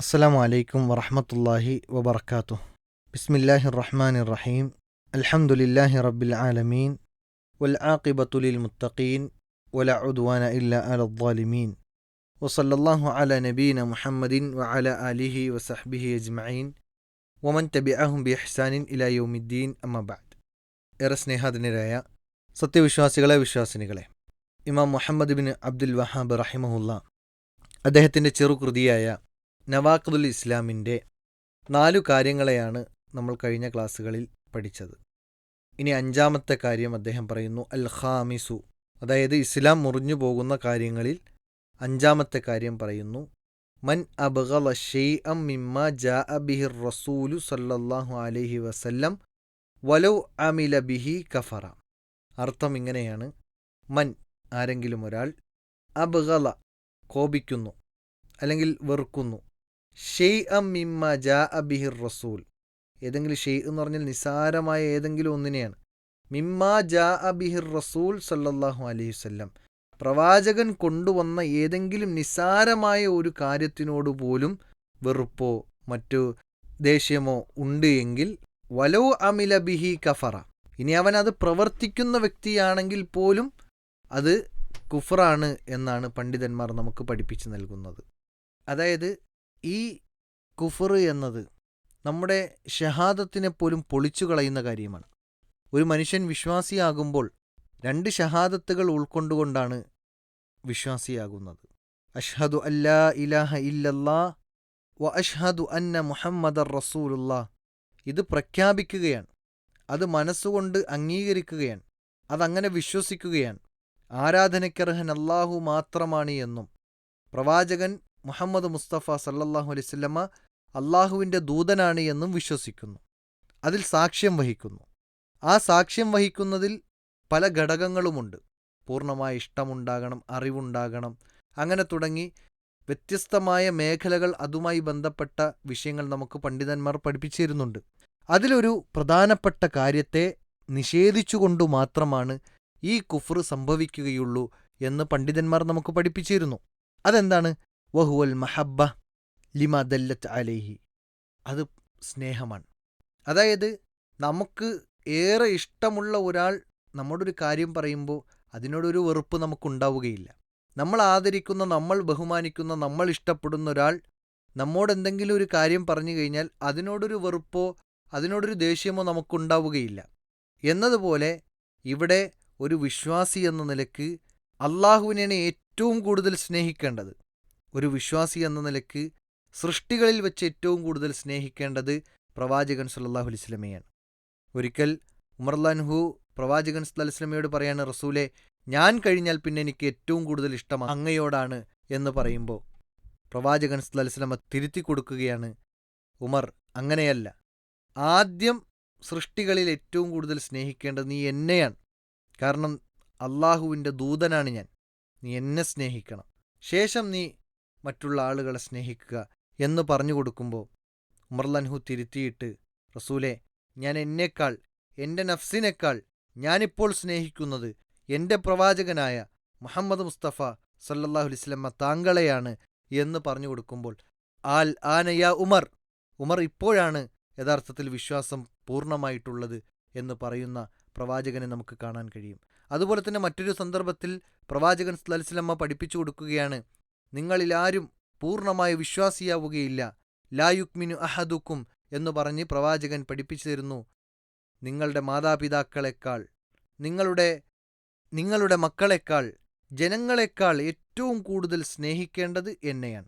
അസ്സലാമു അലൈക്കും വറഹ്മത്തുള്ളാഹി വബറകാതുഹു. ബിസ്മില്ലാഹിർ റഹ്മാനിർ റഹീം. അൽഹംദുലില്ലാഹി റബ്ബിൽ ആലമീൻ വൽ ആഖിബത്തു ലിൽ മുത്തഖീൻ വലാ ഉദ്വാന ഇല്ലാ അലൽ ളാലിമീൻ. വസല്ലല്ലാഹു അലാ നബീന മുഹമ്മദിൻ വഅലാ ആലിഹി വസഹ്ബിഹി അജ്മഈൻ വമൻ തബിഅഹും ബിഇഹ്സാനിൻ ഇലാ യൗമിദ്ദീൻ. അമ്മാ ബഅദ്. ഏറെ സ്നേഹാധീനരായ സത്യവിശ്വാസികളെ, വിശ്വാസിനികളെ, ഇമാം മുഹമ്മദ് ബിൻ അബ്ദുൽ വഹാബ് റഹിമഹുല്ലാ അദ്ദേഹത്തിൻ്റെ ചെറുകൃതിയായ നവാഖിദുൽ ഇസ്ലാമിൻ്റെ 4 കാര്യങ്ങളെയാണ് നമ്മൾ കഴിഞ്ഞ ക്ലാസ്സുകളിൽ പഠിച്ചത്. ഇനി 5ാമത്തെ കാര്യം അദ്ദേഹം പറയുന്നു, അൽ ഖാമിസു, അതായത് ഇസ്ലാം മുറിഞ്ഞു പോകുന്ന കാര്യങ്ങളിൽ 5ാമത്തെ കാര്യം പറയുന്നു, മൻ അബ്ഗള ശൈഅൻ മിമ്മാ ജാഅ ബിഹിർ റസൂലു സല്ലല്ലാഹു അലൈഹി വസല്ലം വലൗ അമില ബിഹി കഫറ. അർത്ഥം ഇങ്ങനെയാണ്: മൻ, ആരെങ്കിലും ഒരാൾ, അബ്ഗള, കോപിക്കുന്നു അല്ലെങ്കിൽ വെറുക്കുന്നു, ഷെയ്അം മിമ്മ ജാഅ ബിഹിർ റസൂൽ, ഏതെങ്കിലും ഷെയ് എന്ന് പറഞ്ഞാൽ നിസാരമായ ഏതെങ്കിലും ഒന്നിനെയാണ്. മിമ്മ ജാഅ ബിഹിർ റസൂൽ സല്ലല്ലാഹു അലൈഹി വസല്ലം, പ്രവാചകൻ കൊണ്ടുവന്ന ഏതെങ്കിലും നിസാരമായ ഒരു കാര്യത്തിനോട് പോലും വെറുപ്പോ മറ്റു ദേഷ്യമോ ഉണ്ട് എങ്കിൽ വലൗ അമില ബിഹി കഫറ, ഇനി അവൻ അത് പ്രവർത്തിക്കുന്ന വ്യക്തിയാണെങ്കിൽ പോലും അത് കുഫറാണ് എന്നാണ് പണ്ഡിതന്മാർ നമുക്ക് പഠിപ്പിച്ചു നൽകുന്നത്. അതായത് ഈ കുഫർ എന്നത് നമ്മുടെ ഷഹാദത്തിനെ പോലും പൊളിച്ചു കളയുന്ന കാര്യമാണ്. ഒരു മനുഷ്യൻ വിശ്വാസിയാകുമ്പോൾ 2 ഷഹാദത്തുകൾ ഉൾക്കൊണ്ടുകൊണ്ടാണ് വിശ്വാസിയാകുന്നത്. അഷ്ഹദു അല്ലാ ഇലാഹ ഇല്ലല്ലാ വ അഷ്ഹദു അന്ന മുഹമ്മദർ റസൂലുള്ളാ. ഇത് പ്രഖ്യാപിക്കുകയാണ്, അത് മനസ്സുകൊണ്ട് അംഗീകരിക്കുകയാണ്, അതങ്ങനെ വിശ്വസിക്കുകയാണ്. ആരാധനയ്ക്കർഹൻ അല്ലാഹു മാത്രമാണ് എന്നും പ്രവാചകൻ മുഹമ്മദ് മുസ്തഫ സല്ലല്ലാഹു അലൈഹി വസല്ലമ അള്ളാഹുവിൻ്റെ ദൂതനാണ് എന്നും വിശ്വസിക്കുന്നു. അതിൽ സാക്ഷ്യം വഹിക്കുന്നു. ആ സാക്ഷ്യം വഹിക്കുന്നതിൽ പല ഘടകങ്ങളുമുണ്ട്. പൂർണ്ണമായ ഇഷ്ടമുണ്ടാകണം, അറിവുണ്ടാകണം, അങ്ങനെ തുടങ്ങി വ്യത്യസ്തമായ മേഖലകൾ, അതുമായി ബന്ധപ്പെട്ട വിഷയങ്ങൾ നമുക്ക് പണ്ഡിതന്മാർ പഠിപ്പിച്ചു തരുന്നുണ്ട്. അതിലൊരു പ്രധാനപ്പെട്ട കാര്യത്തെ നിഷേധിച്ചുകൊണ്ടു മാത്രമാണ് ഈ കുഫ്ർ സംഭവിക്കുകയുള്ളൂ എന്ന് പണ്ഡിതന്മാർ നമുക്ക് പഠിപ്പിച്ചു തരുന്നു. അതെന്താണ്? വഹുവൽ മഹബ്ബ ലിമാ ദല്ലത്ത് അലൈഹി, അത് സ്നേഹമാണ്. അതായത് നമുക്ക് ഏറെ ഇഷ്ടമുള്ള ഒരാൾ നമ്മോടൊരു കാര്യം പറയുമ്പോൾ അതിനോടൊരു വെറുപ്പ് നമുക്കുണ്ടാവുകയില്ല. നമ്മൾ ആദരിക്കുന്ന, നമ്മൾ ബഹുമാനിക്കുന്ന, നമ്മൾ ഇഷ്ടപ്പെടുന്ന ഒരാൾ നമ്മോടെന്തെങ്കിലും ഒരു കാര്യം പറഞ്ഞു കഴിഞ്ഞാൽ അതിനോടൊരു വെറുപ്പോ അതിനോടൊരു ദേഷ്യമോ നമുക്കുണ്ടാവുകയില്ല. എന്നതുപോലെ ഇവിടെ ഒരു വിശ്വാസി എന്ന നിലക്ക് അള്ളാഹുവിനെയാണ് ഏറ്റവും കൂടുതൽ സ്നേഹിക്കേണ്ടത്. ഒരു വിശ്വാസി എന്ന നിലക്ക് സൃഷ്ടികളിൽ വെച്ച് ഏറ്റവും കൂടുതൽ സ്നേഹിക്കേണ്ടത് പ്രവാചകൻ സല്ലല്ലാഹു അലൈഹി വസല്ലമയാണ്. ഒരിക്കൽ ഉമർ റളിയല്ലാഹു പ്രവാചകൻ സല്ലല്ലാഹു അലൈഹി വസല്ലമയോട് പറയാണ്, റസൂലേ, ഞാൻ കഴിഞ്ഞാൽ പിന്നെ എനിക്ക് ഏറ്റവും കൂടുതൽ ഇഷ്ടം അങ്ങയോടാണ് എന്ന് പറയുമ്പോൾ പ്രവാചകൻ സല്ലല്ലാഹു അലൈഹി വസല്ലമ തിരുത്തി കൊടുക്കുകയാണ്, ഉമർ, അങ്ങനെയല്ല, ആദ്യം സൃഷ്ടികളിൽ ഏറ്റവും കൂടുതൽ സ്നേഹിക്കേണ്ടത് നീ എന്നെയാണ്. കാരണം അള്ളാഹുവിൻ്റെ ദൂതനാണ് ഞാൻ. നീ എന്നെ സ്നേഹിക്കണം, ശേഷം നീ മറ്റുള്ള ആളുകളെ സ്നേഹിക്കുക എന്ന് പറഞ്ഞു കൊടുക്കുമ്പോൾ ഉമർ റളിയല്ലാഹു തിരുത്തിയിട്ട്, റസൂലേ, ഞാൻ എന്നേക്കാൾ, എൻ്റെ നഫ്സിനേക്കാൾ ഞാനിപ്പോൾ സ്നേഹിക്കുന്നത് എൻ്റെ പ്രവാചകനായ മുഹമ്മദ് മുസ്തഫ സല്ലല്ലാഹു അലൈഹി വസല്ലമ താങ്കളെയാണ് എന്ന് പറഞ്ഞു കൊടുക്കുമ്പോൾ ആൽ ആനയ ഉമർ, ഉമർ ഇപ്പോഴാണ് യഥാർത്ഥത്തിൽ വിശ്വാസം പൂർണ്ണമായിട്ടുള്ളത് എന്ന് പറയുന്ന പ്രവാചകനെ നമുക്ക് കാണാൻ കഴിയും. അതുപോലെ തന്നെ മറ്റൊരു സന്ദർഭത്തിൽ പ്രവാചകൻ സല്ലല്ലാഹു അലൈഹി വസല്ലമ പഠിപ്പിച്ചു കൊടുക്കുകയാണ്, നിങ്ങളിലാരും പൂർണ്ണമായ വിശ്വാസിയാവുകയില്ല, ലാ യുക്മിനു അഹദുക്കും എന്ന് പറഞ്ഞ് പ്രവാചകൻ പഠിപ്പിച്ചു തരുന്നു, നിങ്ങളുടെ മാതാപിതാക്കളെക്കാൾ, നിങ്ങളുടെ മക്കളെക്കാൾ, ജനങ്ങളെക്കാൾ ഏറ്റവും കൂടുതൽ സ്നേഹിക്കേണ്ടത് എന്നെയാണ്.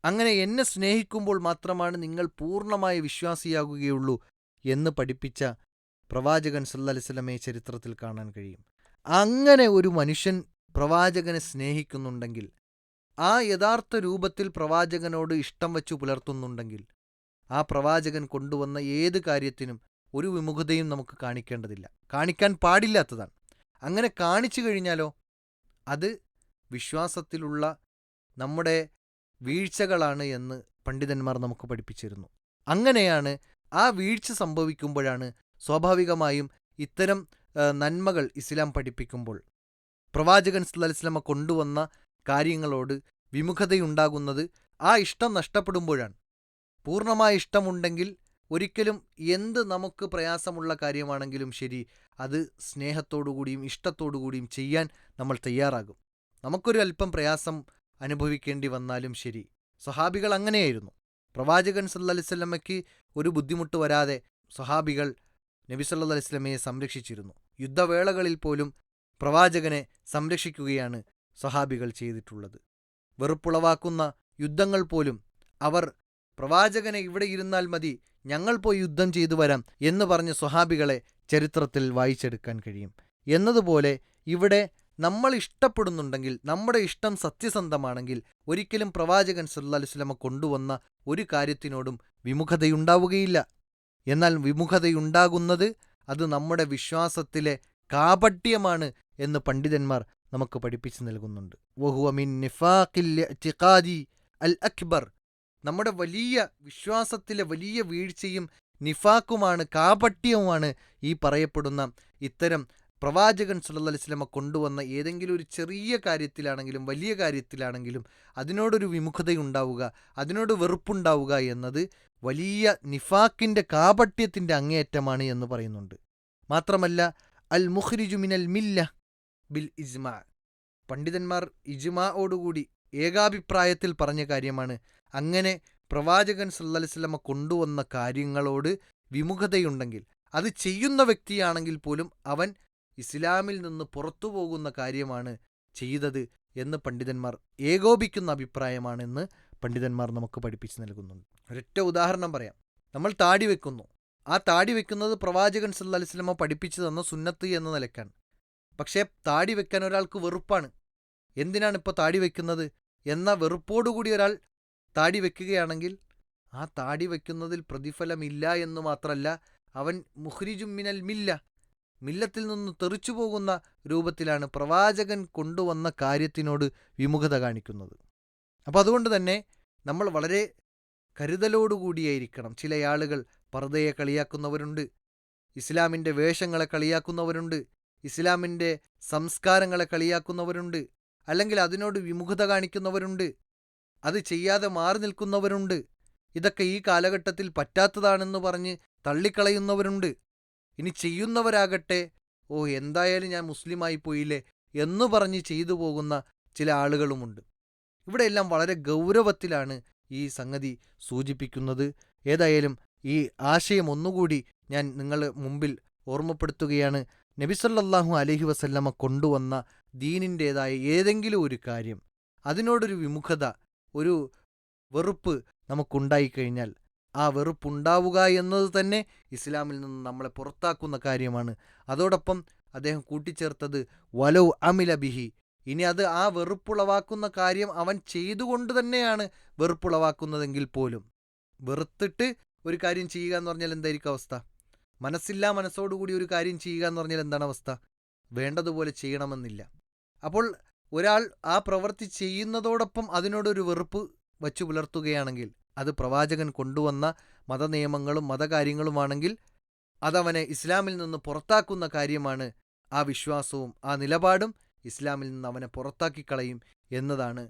അങ്ങനെ എന്നെ സ്നേഹിക്കുമ്പോൾ മാത്രമാണ് നിങ്ങൾ പൂർണ്ണമായ വിശ്വാസിയാകുകയുള്ളൂ എന്ന് പഠിപ്പിച്ച പ്രവാചകൻ സല്ലല്ലാഹു അലൈഹി വസല്ലമയെ ചരിത്രത്തിൽ കാണാൻ കഴിയും. അങ്ങനെ ഒരു മനുഷ്യൻ പ്രവാചകനെ സ്നേഹിക്കുന്നുണ്ടെങ്കിൽ, ആ യഥാർത്ഥ രൂപത്തിൽ പ്രവാചകനോട് ഇഷ്ടം വച്ചു പുലർത്തുന്നുണ്ടെങ്കിൽ, ആ പ്രവാചകൻ കൊണ്ടുവന്ന ഏത് കാര്യത്തിനും ഒരു വിമുഖതയും നമുക്ക് കാണിക്കേണ്ടതില്ല, കാണിക്കാൻ പാടില്ലാത്തതാണ്. അങ്ങനെ കാണിച്ചു കഴിഞ്ഞാലോ അത് വിശ്വാസത്തിലുള്ള നമ്മുടെ വീഴ്ചകളാണ് എന്ന് പണ്ഡിതന്മാർ നമുക്ക് പഠിപ്പിച്ചിരുന്നു. അങ്ങനെയാണ് ആ വീഴ്ച സംഭവിക്കുമ്പോഴാണ് സ്വാഭാവികമായും ഇത്തരം നന്മകൾ ഇസ്ലാം പഠിപ്പിക്കുമ്പോൾ പ്രവാചകൻ സല്ലല്ലാഹു അലൈഹി വസല്ലമ കൊണ്ടുവന്ന കാര്യങ്ങളോട് വിമുഖതയുണ്ടാകുന്നത്, ആ ഇഷ്ടം നഷ്ടപ്പെടുമ്പോഴാണ്. പൂർണ്ണമായ ഇഷ്ടമുണ്ടെങ്കിൽ ഒരിക്കലും എന്ത് നമുക്ക് പ്രയാസമുള്ള കാര്യമാണെങ്കിലും ശരി, അത് സ്നേഹത്തോടുകൂടിയും ഇഷ്ടത്തോടുകൂടിയും ചെയ്യാൻ നമ്മൾ തയ്യാറാകും. നമുക്കൊരു അല്പം പ്രയാസം അനുഭവിക്കേണ്ടി വന്നാലും ശരി. സ്വഹാബികൾ അങ്ങനെയായിരുന്നു. പ്രവാചകൻ സല്ലല്ലാഹു അലൈഹി വസല്ലമയ്ക്ക് ഒരു ബുദ്ധിമുട്ട് വരാതെ സ്വഹാബികൾ നബി സല്ലല്ലാഹു അലൈഹി വസല്ലമയെ സംരക്ഷിച്ചിരുന്നു. യുദ്ധവേളകളിൽ പോലും പ്രവാചകനെ സംരക്ഷിക്കുകയാണ് സ്വഹാബികൾ ചെയ്തിട്ടുള്ളത്. വെറുപ്പുളവാക്കുന്ന യുദ്ധങ്ങൾ പോലും അവർ പ്രവാചകനെ ഇവിടെ ഇരുന്നാൽ മതി, ഞങ്ങൾ പോയി യുദ്ധം ചെയ്തു വരാം എന്ന് പറഞ്ഞ് സ്വഹാബികളെ ചരിത്രത്തിൽ വായിച്ചെടുക്കാൻ കഴിയും. എന്നതുപോലെ ഇവിടെ നമ്മൾ ഇഷ്ടപ്പെടുന്നുണ്ടെങ്കിൽ, നമ്മുടെ ഇഷ്ടം സത്യസന്ധമാണെങ്കിൽ, ഒരിക്കലും പ്രവാചകൻ സല്ലല്ലാഹു അലൈഹി വസല്ലമ കൊണ്ടുവന്ന ഒരു കാര്യത്തിനോടും വിമുഖതയുണ്ടാവുകയില്ല. എന്നാൽ വിമുഖതയുണ്ടാകുന്നത് അത് നമ്മുടെ വിശ്വാസത്തിലെ കാപട്യമാണ് എന്ന് പണ്ഡിതന്മാർ നമുക്ക് പഠിപ്പിച്ചു നൽകുന്നുണ്ട്. വഹുവ മിൻ നിഫാഖിൽ ഇഅ്തിഖാദി അൽ അക്ബർ, നമ്മുടെ വലിയ വിശ്വാസത്തിലെ വലിയ വീഴ്ചയും നിഫാക്കുമാണ്, കാപട്യവുമാണ് ഈ പറയപ്പെടുന്ന ഇത്തരം പ്രവാചകൻ സല്ലല്ലാഹു അലൈഹി വസല്ലമ കൊണ്ടുവന്ന ഏതെങ്കിലും ഒരു ചെറിയ കാര്യത്തിലാണെങ്കിലും വലിയ കാര്യത്തിലാണെങ്കിലും അതിനോടൊരു വിമുഖതയുണ്ടാവുക, അതിനോട് വെറുപ്പുണ്ടാവുക എന്നത് വലിയ നിഫാക്കിൻ്റെ കാപട്യത്തിൻ്റെ അങ്ങേയറ്റമാണ് എന്ന് പറയുന്നുണ്ട്. മാത്രമല്ല അൽ മുഖ്രിജു മിനൽ മില്ല ബിൽ ഇജ്മാ, പണ്ഡിതന്മാർ ഇജ്മാഓടുകൂടി ഏകാഭിപ്രായത്തിൽ പറഞ്ഞ കാര്യമാണ്. അങ്ങനെ പ്രവാചകൻ സല്ലല്ലാഹു അലൈഹി വസല്ലമ കൊണ്ടുവന്ന കാര്യങ്ങളോട് വിമുഖതയുണ്ടെങ്കിൽ, അത് ചെയ്യുന്ന വ്യക്തിയാണെങ്കിൽ പോലും അവൻ ഇസ്ലാമിൽ നിന്ന് പുറത്തു പോകുന്ന കാര്യമാണ് ചെയ്തത് എന്ന് പണ്ഡിതന്മാർ ഏകോപിക്കുന്ന അഭിപ്രായമാണെന്ന് പണ്ഡിതന്മാർ നമുക്ക് പഠിപ്പിച്ചു നൽകുന്നുണ്ട്. ഒരൊറ്റ ഉദാഹരണം പറയാം. നമ്മൾ താടി വെക്കുന്നു. ആ താടി വെക്കുന്നത് പ്രവാചകൻ സല്ലല്ലാഹു അലൈഹി വസല്ലമ പഠിപ്പിച്ചു തന്ന സുന്നത്ത് എന്ന നിലക്കാണ്. പക്ഷേ താടി വെക്കാൻ ഒരാൾക്ക് വെറുപ്പാണ്. എന്തിനാണ് ഇപ്പോൾ താടി വെക്കുന്നത് എന്ന വെറുപ്പോടുകൂടി ഒരാൾ താടി വെക്കുകയാണെങ്കിൽ ആ താടി വെക്കുന്നതിൽ പ്രതിഫലമില്ല എന്ന് മാത്രമല്ല, അവൻ മുഖ്രിജും മിനൽ മില്ല, മില്ലത്തിൽ നിന്ന് തെറിച്ചു പോകുന്ന രൂപത്തിലാണ് പ്രവാചകൻ കൊണ്ടുവന്ന കാര്യത്തിനോട് വിമുഖത കാണിക്കുന്നത്. അപ്പോൾ അതുകൊണ്ട് തന്നെ നമ്മൾ വളരെ കരുതലോടുകൂടിയായിരിക്കണം. ചില ആളുകൾ പർദ്ദയെ കളിയാക്കുന്നവരുണ്ട്, ഇസ്ലാമിൻ്റെ വേഷങ്ങളെ കളിയാക്കുന്നവരുണ്ട്, ഇസ്ലാമിൻ്റെ സംസ്കാരങ്ങളെ കളിയാക്കുന്നവരുണ്ട്, അല്ലെങ്കിൽ അതിനോട് വിമുഖത കാണിക്കുന്നവരുണ്ട്, അത് ചെയ്യാതെ മാറി നിൽക്കുന്നവരുണ്ട്. ഇതൊക്കെ ഈ കാലഘട്ടത്തിൽ പറ്റാത്തതാണെന്ന് പറഞ്ഞ് തള്ളിക്കളയുന്നവരുണ്ട്. ഇനി ചെയ്യുന്നവരാകട്ടെ, ഓ എന്തായാലും ഞാൻ മുസ്ലിമായി പോയില്ലേ എന്ന് പറഞ്ഞ് ചെയ്തു പോകുന്ന ചില ആളുകളുമുണ്ട്. ഇവിടെയെല്ലാം വളരെ ഗൗരവത്തിലാണ് ഈ സംഗതി സൂചിപ്പിക്കുന്നത്. ഏതായാലും ഈ ആശയം ഒന്നുകൂടി ഞാൻ നിങ്ങളുടെ മുമ്പിൽ ഓർമ്മപ്പെടുത്തുകയാണ്. നബി സല്ലല്ലാഹു അലൈഹി വസല്ലമ കൊണ്ടുവന്ന ദീനിൻ്റേതായ ഏതെങ്കിലും ഒരു കാര്യം, അതിനോടൊരു വിമുഖത, ഒരു വെറുപ്പ് നമുക്കുണ്ടായിക്കഴിഞ്ഞാൽ ആ വെറുപ്പുണ്ടാവുക എന്നത് തന്നെ ഇസ്ലാമിൽ നിന്ന് നമ്മളെ പുറത്താക്കുന്ന കാര്യമാണ്. അതോടൊപ്പം അദ്ദേഹം കൂട്ടിച്ചേർത്തത് വലൗ അമില ബിഹി, ഇനി അത് ആ വെറുപ്പുളവാക്കുന്ന കാര്യം അവൻ ചെയ്തുകൊണ്ട് തന്നെയാണ് വെറുപ്പുളവാക്കുന്നതെങ്കിൽ പോലും, വെറുത്തിട്ട് ഒരു കാര്യം ചെയ്യുക എന്ന് പറഞ്ഞാൽ എന്തായിരിക്കും അവസ്ഥ? മനസ്സില്ലാ മനസ്സോടുകൂടി ഒരു കാര്യം ചെയ്യുക എന്ന് പറഞ്ഞാൽ എന്താണ് അവസ്ഥ? വേണ്ടതുപോലെ ചെയ്യണമെന്നില്ല. അപ്പോൾ ഒരാൾ ആ പ്രവൃത്തി ചെയ്യുന്നതോടൊപ്പം അതിനോടൊരു വെറുപ്പ് വച്ചു പുലർത്തുകയാണെങ്കിൽ, അത് പ്രവാചകൻ കൊണ്ടുവന്ന മതനിയമങ്ങളും മതകാര്യങ്ങളുമാണെങ്കിൽ അതവനെ ഇസ്ലാമിൽ നിന്ന് പുറത്താക്കുന്ന കാര്യമാണ്. ആ വിശ്വാസവും ആ നിലപാടും ഇസ്ലാമിൽ നിന്ന് അവനെ പുറത്താക്കിക്കളയും എന്നതാണ്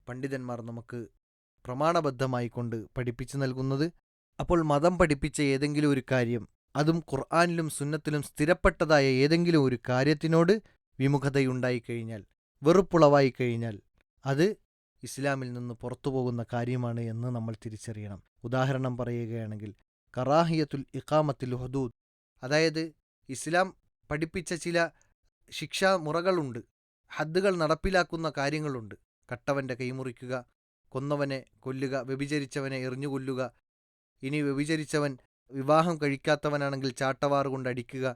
പണ്ഡിതന്മാർ നമുക്ക് പ്രമാണബദ്ധമായി കൊണ്ട് പഠിപ്പിച്ചു നൽകുന്നത്. അപ്പോൾ മതം പഠിപ്പിച്ച ഏതെങ്കിലും ഒരു കാര്യം, അതും ഖുർആനിലും സുന്നത്തിലും സ്ഥിരപ്പെട്ടതായ ഏതെങ്കിലും ഒരു കാര്യത്തിനോട് വിമുഖതയുണ്ടായിക്കഴിഞ്ഞാൽ, വെറുപ്പുളവായി കഴിഞ്ഞാൽ, അത് ഇസ്ലാമിൽ നിന്ന് പുറത്തു പോകുന്ന കാര്യമാണ് എന്ന് നമ്മൾ തിരിച്ചറിയണം. ഉദാഹരണം പറയുകയാണെങ്കിൽ കറാഹിയത്തുൽ ഇഖാമത്തിൽ ഹുദൂദ്, അതായത് ഇസ്ലാം പഠിപ്പിച്ച ചില ശിക്ഷാ മുറകളുണ്ട്, ഹദ്ദുകൾ നടപ്പിലാക്കുന്ന കാര്യങ്ങളുണ്ട്. കട്ടവൻ്റെ കൈമുറിക്കുക, കൊന്നവനെ കൊല്ലുക, വ്യഭിചരിച്ചവനെ എറിഞ്ഞുകൊല്ലുക, ഇനി വ്യഭിചരിച്ചവൻ വിവാഹം കഴിക്കാത്തവനാണെങ്കിൽ ചാട്ടവാറ് കൊണ്ട് അടിക്കുക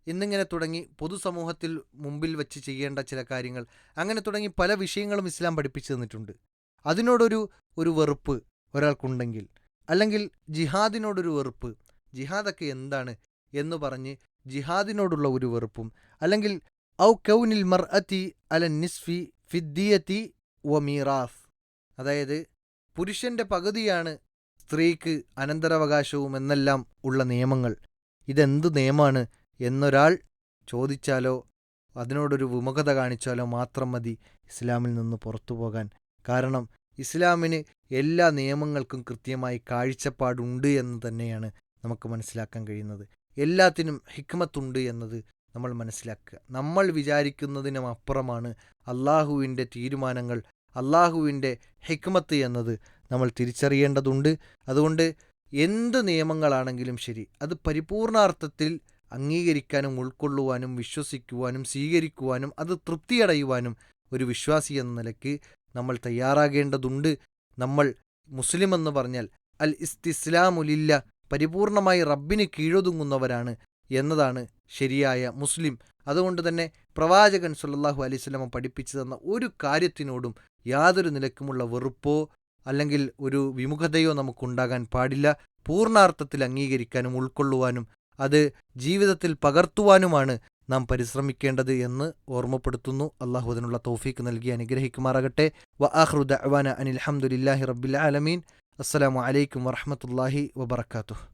എന്നിങ്ങനെ തുടങ്ങി പൊതുസമൂഹത്തിൽ മുമ്പിൽ വച്ച് ചെയ്യേണ്ട ചില കാര്യങ്ങൾ, അങ്ങനെ തുടങ്ങി പല വിഷയങ്ങളും ഇസ്ലാം പഠിപ്പിച്ചു തന്നിട്ടുണ്ട്. അതിനോടൊരു വെറുപ്പ് ഒരാൾക്കുണ്ടെങ്കിൽ, അല്ലെങ്കിൽ ജിഹാദിനോടൊരു വെറുപ്പ്, ജിഹാദൊക്കെ എന്താണ് എന്ന് പറഞ്ഞ് ജിഹാദിനോടുള്ള ഒരു വെറുപ്പും, അല്ലെങ്കിൽ ഔ കൗനിൽ മർഅതി അല നിസ്ഫി ഫിദ്ദിയതി വ മീറാസ്, അതായത് പുരുഷന്റെ പകുതിയാണ് സ്ത്രീക്ക് അനന്തരാവകാശവും എന്നെല്ലാം ഉള്ള നിയമങ്ങൾ, ഇതെന്ത് നിയമമാണ് എന്നൊരാൾ ചോദിച്ചാലോ അതിനോടൊരു വിമുഖത കാണിച്ചാലോ മാത്രം മതി ഇസ്ലാമിൽ നിന്ന് പുറത്തു പോകാൻ. കാരണം ഇസ്ലാമിന് എല്ലാ നിയമങ്ങൾക്കും കൃത്യമായി കാഴ്ചപ്പാടുണ്ട് എന്ന് തന്നെയാണ് നമുക്ക് മനസ്സിലാക്കാൻ കഴിയുന്നത്. എല്ലാത്തിനും ഹിക്മത്തുണ്ട് എന്നത് നമ്മൾ മനസ്സിലാക്കുക. നമ്മൾ വിചാരിക്കുന്നതിനും അപ്പുറമാണ് അള്ളാഹുവിൻ്റെ തീരുമാനങ്ങൾ, അള്ളാഹുവിൻ്റെ ഹിക്മത്ത് എന്നത് നമ്മൾ തിരിച്ചറിയേണ്ടതുണ്ട്. അതുകൊണ്ട് എന്ത് നിയമങ്ങളാണെങ്കിലും ശരി, അത് പരിപൂർണാർത്ഥത്തിൽ അംഗീകരിക്കാനും ഉൾക്കൊള്ളുവാനും വിശ്വസിക്കുവാനും സ്വീകരിക്കുവാനും അത് തൃപ്തിയടയുവാനും ഒരു വിശ്വാസി എന്ന നിലയ്ക്ക് നമ്മൾ തയ്യാറാകേണ്ടതുണ്ട്. നമ്മൾ മുസ്ലിം എന്ന് പറഞ്ഞാൽ അൽ ഇസ്തിസ്ലാമുലില്ല, പരിപൂർണമായി റബ്ബിന് കീഴൊതുങ്ങുന്നവരാണ് എന്നതാണ് ശരിയായ മുസ്ലിം. അതുകൊണ്ട് തന്നെ പ്രവാചകൻ സല്ലല്ലാഹു അലൈഹി വസല്ലം പഠിപ്പിച്ചു തന്ന ഒരു കാര്യത്തിനോടും യാതൊരു നിലക്കുമുള്ള വെറുപ്പോ അല്ലെങ്കിൽ ഒരു വിമുഖതയോ നമുക്കുണ്ടാകാൻ പാടില്ല. പൂർണ്ണാർത്ഥത്തിൽ അംഗീകരിക്കാനും ഉൾക്കൊള്ളുവാനും അത് ജീവിതത്തിൽ പകർത്തുവാനുമാണ് നാം പരിശ്രമിക്കേണ്ടത് എന്ന് ഓർമ്മപ്പെടുത്തുന്നു. അള്ളാഹു അതിനുള്ള തൗഫീക്ക് നൽകി അനുഗ്രഹിക്കുമാറാകട്ടെ. വആഖിറു ദഅ്വാന അനിൽ ഹംദുലില്ലാഹി റബ്ബിൽ ആലമീൻ. അസ്സലാമു അലൈക്കും വറഹ്മത്തുള്ളാഹി വബറകാതുഹു.